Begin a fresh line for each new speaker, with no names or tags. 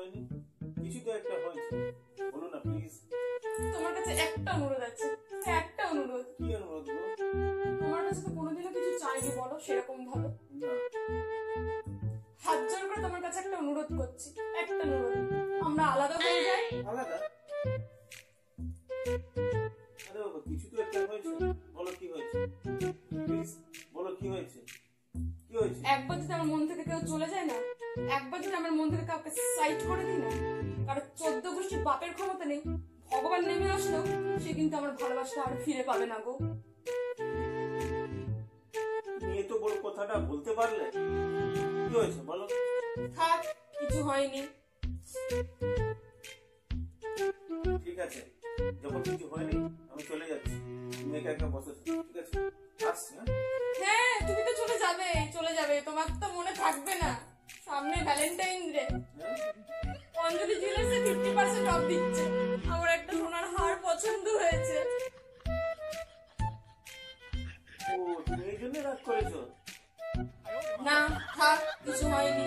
হয়নি, কিছু তো একটা হয়েছে, বলো না প্লিজ।
তোমার কাছে একটা অনুরোধ আছে, একটা অনুরোধ।
কি অনুরোধ গো?
তোমার কাছে তো কোনোদিনও কিছু চাইনি বলো সেরকম ভাবে।
না,
হাত জোর করে তোমার কাছে একটা অনুরোধ করছি, একটা অনুরোধ, আমরা আলাদা হয়ে যাই।
আলাদা? আরে বাবা, কিছু তো একটা হয়েছে, বলো কি হয়েছে, প্লিজ বলো কি হয়েছে, কি হয়েছে?
একবার যদি আমার মন থেকে কেউ চলে যায় না, একবার যদি আমার মন থেকে কাউকে সাইড করে দিই না, কারণ 14 গোষ্ঠীর বাপের ক্ষমতা নেই, ভগবান নেমে আসলেও সে কিন্তু আমার ভালোবাসা আর ফিরে পাবে না গো।
তুমি এত বড় কথাটা বলতে পারলে? কি হয়েছে বলো?
থাক, কিছু হয়নি।
ঠিক আছে, যখন কিছু হয়নি আমি চলে যাচ্ছি, তুমি একা একা বসে থাকো, ঠিক আছে? আসছি। হ্যাঁ,
হ্যাঁ, তুমি তো চলে যাবে, চলে যাবে, তোমার তো মনে থাকবে না। সামনে ভ্যালেন্টাইন ডে, অঞ্জলি জুয়েলার্সে 50% অফ দিচ্ছে। আমার একটা সোনার হার পছন্দ হয়েছে।
ও তুমি এই জন্য রাগ করেছো?
না, থাক, কিছু হয়নি।